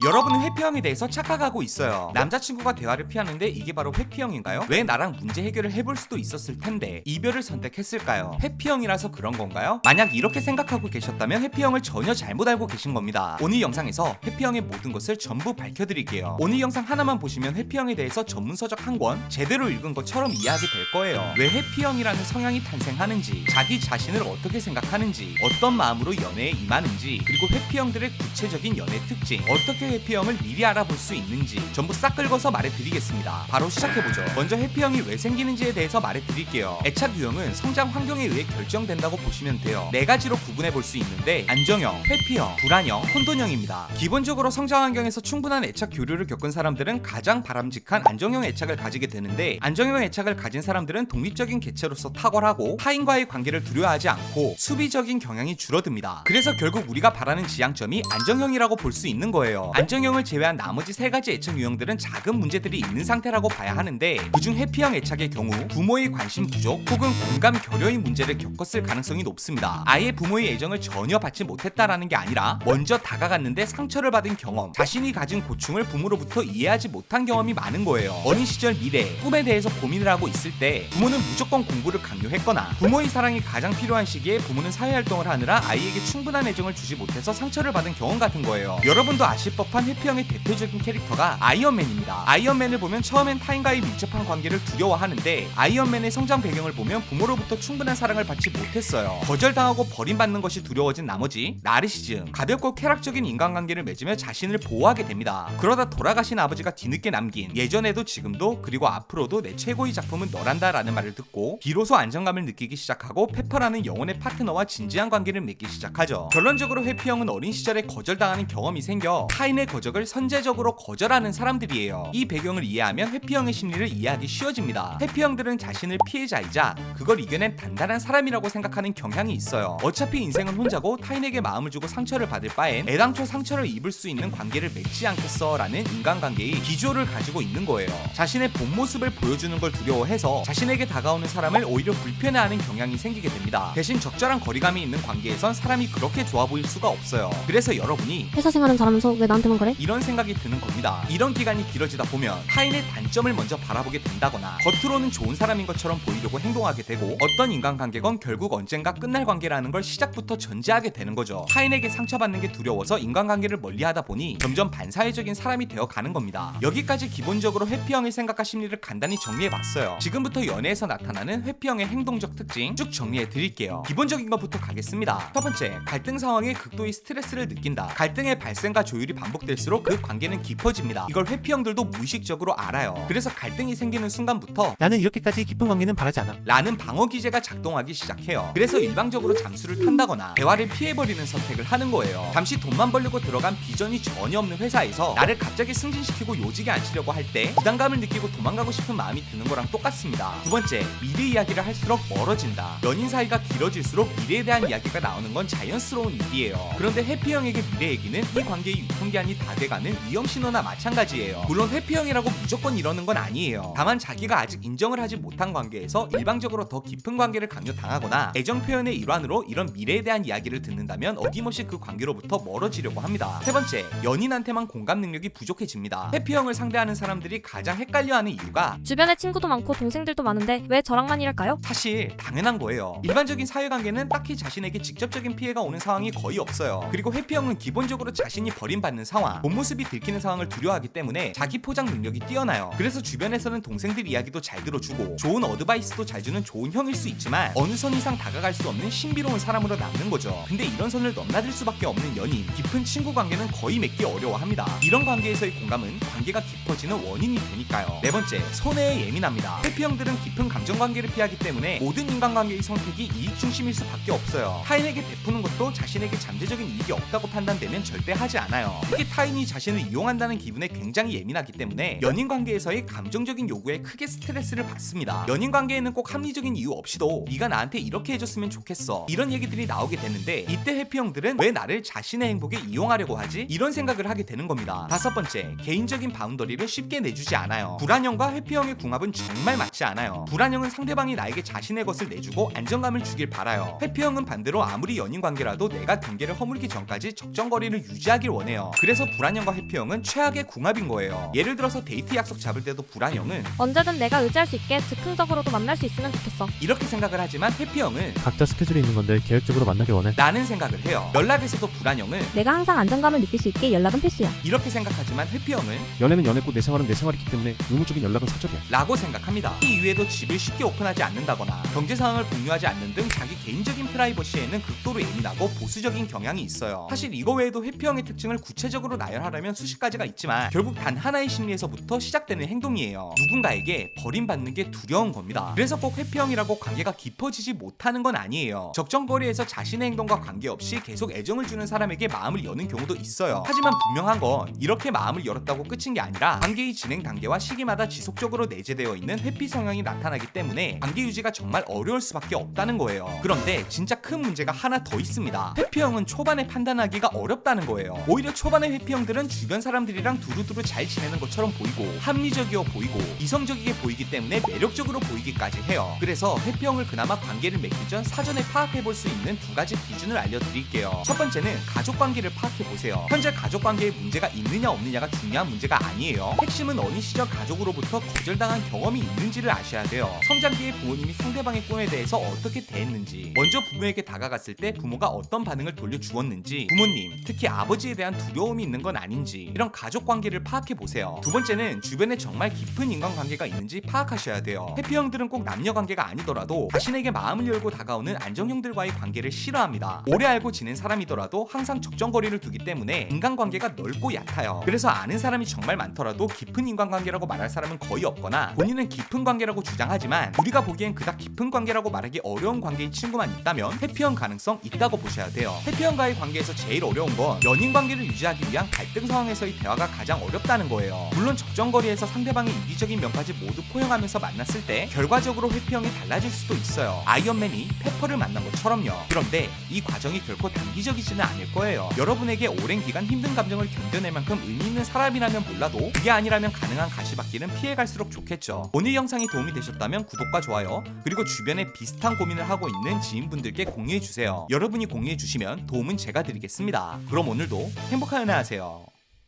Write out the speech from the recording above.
여러분은 회피형에 대해서 착각하고 있어요. 남자친구가 대화를 피하는데 이게 바로 회피형인가요? 왜 나랑 문제 해결을 해볼 수도 있었을 텐데 이별을 선택했을까요? 회피형이라서 그런 건가요? 만약 이렇게 생각하고 계셨다면 회피형을 전혀 잘못 알고 계신 겁니다. 오늘 영상에서 회피형의 모든 것을 전부 밝혀드릴게요. 오늘 영상 하나만 보시면 회피형에 대해서 전문서적 한 권 제대로 읽은 것처럼 이해하게 될 거예요. 왜 회피형이라는 성향이 탄생하는지, 자기 자신을 어떻게 생각하는지, 어떤 마음으로 연애에 임하는지, 그리고 회피형들의 구체적인 연애 특징, 어떻게 회피형을 미리 알아볼 수 있는지 전부 싹 긁어서 말해드리겠습니다. 바로 시작해보죠. 먼저 회피형이 왜 생기는지에 대해서 말해드릴게요. 애착 유형은 성장 환경에 의해 결정된다고 보시면 돼요. 네 가지로 구분해볼 수 있는데 안정형, 회피형, 불안형, 혼돈형입니다. 기본적으로 성장 환경에서 충분한 애착 교류를 겪은 사람들은 가장 바람직한 안정형 애착을 가지게 되는데, 안정형 애착을 가진 사람들은 독립적인 개체로서 탁월하고 타인과의 관계를 두려워하지 않고 수비적인 경향이 줄어듭니다. 그래서 결국 우리가 바라는 지향점이 안정형이라고 볼 수 있는 거예요. 안정형을 제외한 나머지 세 가지 애착 유형들은 작은 문제들이 있는 상태라고 봐야 하는데, 그중 회피형 애착의 경우 부모의 관심 부족 혹은 공감 결여의 문제를 겪었을 가능성이 높습니다. 아예 부모의 애정을 전혀 받지 못했다라는 게 아니라 먼저 다가갔는데 상처를 받은 경험, 자신이 가진 고충을 부모로부터 이해하지 못한 경험이 많은 거예요. 어린 시절 미래, 꿈에 대해서 고민을 하고 있을 때 부모는 무조건 공부를 강요했거나, 부모의 사랑이 가장 필요한 시기에 부모는 사회활동을 하느라 아이에게 충분한 애정을 주지 못해서 상처를 받은 경험 같은 거예요. 여러분도 아실 법한 회피형의 대표적인 캐릭터가 아이언맨입니다. 아이언맨을 보면 처음엔 타인과의 밀접한 관계를 두려워하는데, 아이언맨의 성장 배경을 보면 부모로부터 충분한 사랑을 받지 못했어요. 거절당하고 버림받는 것이 두려워진 나머지 나르시즘, 가볍고 쾌락적인 인간관계를 맺으며 자신을 보호하게 됩니다. 그러다 돌아가신 아버지가 뒤늦게 남긴 예전에도 지금도 그리고 앞으로도 내 최고의 작품은 너란다 라는 말을 듣고 비로소 안정감을 느끼기 시작하고 페퍼라는 영혼의 파트너와 진지한 관계를 맺기 시작하죠. 결론적으로 회피형은 어린 시절에 거절당하는 경험이 생겨 타인의 거절을 선제적으로 거절하는 사람들이에요. 이 배경을 이해하면 회피형의 심리를 이해하기 쉬워집니다. 회피형들은 자신을 피해자이자 그걸 이겨낸 단단한 사람이라고 생각하는 경향이 있어요. 어차피 인생은 혼자고 타인에게 마음을 주고 상처를 받을 바엔 애당초 상처를 입을 수 있는 관계를 맺지 않겠어 라는 인간관계의 기조를 가지고 있는 거예요. 자신의 본 모습을 보여주는 걸 두려워해서 자신에게 다가오는 사람을 오히려 불편해하는 경향이 생기게 됩니다. 대신 적절한 거리감이 있는 관계에선 사람이 그렇게 좋아 보일 수가 없어요. 그래서 여러분이 회사 생활은 잘하면서 왜 나한테만 그래? 이런 생각이 드는 겁니다. 이런 기간이 길어지다 보면 타인의 단점을 먼저 바라보게 된다거나, 겉으로는 좋은 사람인 것처럼 보이려고 행동하게 되고, 어떤 인간관계건 결국 언젠가 끝날 관계라는 걸 시작부터 전제하게 되는 거죠. 타인에게 상처받는 게 두려워서 인간관계를 멀리하다 보니 점점 반사회적인 사람이 되어 가는 겁니다. 여기까지 기본적으로 회피형의 생각과 심리를 간단히 정리해봤어요. 지금부터 연애에서 나타나는 회피형의 행동적 특징 쭉 정리해드릴게요. 기본적인 것부터 가겠습니다. 첫 번째, 갈등 상황에 극도의 스트레스를 느낀다. 갈등의 발생과 조율이 반복될수록 그 관계는 깊어집니다. 이걸 회피형들도 무의식적으로 알아요. 그래서 갈등이 생기는 순간부터 나는 이렇게까지 깊은 관계는 바라지 않아 라는 방어 기제가 작동하기 시작해요. 그래서 일방적으로 잠수를 탄다거나 대화를 피해버리는 선택을 하는 거예요. 잠시 돈만 벌려고 들어간 비전이 전혀 없는 회사에서 나를 갑자기 승진시키고 요직에 앉히려고 할 때 부담감을 느끼고 도망가고 싶은 마음이 드는 거랑 똑같습니다. 두 번째, 미래 이야기를 할수록 멀어진다. 연인 사이가 길어질수록 미래에 대한 이야기가 나오는 건 자연스러운 일이에요. 그런데 회피형에게 미래 얘기는 이 관계의 유통기한이 다 돼가는 위험 신호나 마찬가지예요. 물론 회피형이라고 무조건 이러는 건 아니에요. 다만 자기가 아직 인정을 하지 못한 관계에서 일방적으로 더 깊은 관계를 강요당하거나 애정 표현의 일환으로 이런 미래에 대한 이야기를 듣는다면 어김없이 그 관계로부터 멀어지려고 합니다. 세 번째, 연인한테만 공감 능력이 부족해집니다. 회피형을 상대하는 사람들이 가장 헷갈려하는 이유가 주변에 친구도 많고 동생들도 많은데 왜 저랑만 이럴까요? 사실 당연한 거예요. 일반적인 사회관계는 딱히 자신에게 직접적인 피해가 오는 상황이 거의 없어요. 그리고 회피형은 기본적으로 자신이 버림받는 상황, 본 모습이 들키는 상황을 두려워하기 때문에 자기 포장 능력이 뛰어나요. 그래서 주변에서는 동생들 이야기도 잘 들어주고 좋은 어드바이스도 잘 주는 좋은 형일 수 있지만 어느 선 이상 다가갈 수 없는 신비로운 사람으로 남는 거죠. 근데 이런 선을 넘나들 수밖에 없는 연인, 깊은 친구 관계는 거의 맺기 어려워합니다. 이런 관계에서의 공감은 관계가 깊어지는 원인이 되니까요. 네 번째, 손해에 예민합니다. 회피형들은 깊은 감정 관계를 피하기 때문에 모든 인간관계의 선택이 이익 중심일 수밖에 없어요. 타인에게 베푸는 것도 자신에게 잠재적인 이익이 없다고 판단되면 절대 하지 않아요. 특히 타인이 자신을 이용한다는 기분에 굉장히 예민하기 때문에 연인 관계에서의 감정적인 요구에 크게 스트레스를 받습니다. 연인 관계에는 꼭 합리적인 이유 없이도 네가 나한테 이렇게 해줬으면 좋겠어, 이런 얘기들이 나오게 되는데, 이때 회피형들은 왜 나를 자신의 행복에 이용하려고 하지? 이런 생각을 하게 되는 겁니다. 다섯 번째, 개인적인 바운더리를 쉽게 내주지 않아요. 불안형과 회피형의 궁합은 정말 맞지 않아요. 불안형은 상대방이 나에게 자신의 것을 내주고 안정감을 주길 바라요. 회피형은 반대로 아무리 연인 관계라도 내가 경계를 허물기 전까지 적정 거리를 유지하길 원해요. 그래서 그래서 불안형과 회피형은 최악의 궁합인 거예요. 예를 들어서 데이트 약속 잡을 때도 불안형은 언제든 내가 의지할 수 있게 즉흥적으로도 만날 수 있으면 좋겠어. 이렇게 생각을 하지만 회피형은 각자 스케줄이 있는 건데 계획적으로 만나길 원해. 라는 생각을 해요. 연락에서도 불안형은 내가 항상 안정감을 느낄 수 있게 연락은 필수야. 이렇게 생각하지만 회피형은 연애는 연애고 내 생활은 내 생활이기 때문에 의무적인 연락은 사적이야. 라고 생각합니다. 이 이외에도 집을 쉽게 오픈하지 않는다거나 경제 상황을 공유하지 않는 등 자기 개인적인 프라이버시에는 극도로 예민하고 보수적인 경향이 있어요. 사실 이거 외에도 회피형의 특징을 구체적으로 나열하려면 수십 가지가 있지만 결국 단 하나의 심리에서부터 시작되는 행동이에요. 누군가에게 버림받는 게 두려운 겁니다. 그래서 꼭 회피형이라고 관계가 깊어지지 못하는 건 아니에요. 적정거리에서 자신의 행동과 관계없이 계속 애정을 주는 사람에게 마음을 여는 경우도 있어요. 하지만 분명한 건 이렇게 마음을 열었다고 끝인 게 아니라 관계의 진행 단계와 시기마다 지속적으로 내재되어 있는 회피 성향이 나타나기 때문에 관계 유지가 정말 어려울 수밖에 없다는 거예요. 그런데 진짜 큰 문제가 하나 더 있습니다. 회피형은 초반에 판단하기가 어렵다는 거예요. 오히려 초반의 회피형들은 주변 사람들이랑 두루두루 잘 지내는 것처럼 보이고 합리적이어 보이고 이성적이게 보이기 때문에 매력적으로 보이기까지 해요. 그래서 회피형을 그나마 관계를 맺기 전 사전에 파악해 볼 수 있는 두 가지 기준을 알려드릴게요. 첫 번째는 가족 관계를 파악해 보세요. 현재 가족 관계에 문제가 있느냐 없느냐가 중요한 문제가 아니에요. 핵심은 어린 시절 가족으로부터 거절당한 경험이 있는지를 아셔야 돼요. 성장기에 부모님이 상대방의 꿈에 대해서 어떻게 대했는지, 먼저 부모에게 다가갔을 때 부모가 어떤 반응을 돌려주었는지, 부모님, 특히 아버지에 대한 두려움이 있는 건 아닌지, 이런 가족 관계를 파악해 보세요. 두 번째는 주변에 정말 깊은 인간관계가 있는지 파악하셔야 돼요. 회피형들은 꼭 남녀 관계가 아니더라도 자신에게 마음을 열고 다가오는 안정형들과의 관계를 싫어합니다. 오래 알고 지낸 사람이더라도 항상 적정거리를 두기 때문에 인간관계가 넓고 얕아요. 그래서 아는 사람이 정말 많더라도 깊은 인간관계라고 말할 사람은 거의 없거나 본인은 깊은 관계라고 주장하지만 우리가 보기엔 그닥 깊은 관계라고 말하기 어려운 관계의 친구만 있다면 회피형 가능성 있다고 보셔야 돼요. 회피형과의 관계에서 제일 어려운 건 연인 관계를 유지하기 위한 갈등 상황에서의 대화가 가장 어렵다는 거예요. 물론 적정거리에서 상대방의 이기적인 면까지 모두 포용하면서 만났을 때 결과적으로 회피형이 달라질 수도 있어요. 아이언맨이 페퍼를 만난 것처럼요. 그런데 이 과정이 결코 단기적이지는 않을 거예요. 여러분에게 오랜 기간 힘든 감정을 견뎌낼 만큼 의미 있는 사람이라면 몰라도 그게 아니라면 가능한 가시밭길은 피해갈수록 좋겠죠. 오늘 영상이 도움이 되셨다면 구독과 좋아요, 그리고 주변에 비슷한 고민을 하고 있는 지인분들께 공유해주세요. 여러분이 공유해주시면 도움은 제가 드리겠습니다. 그럼 오늘도 행복한 연애 하세요.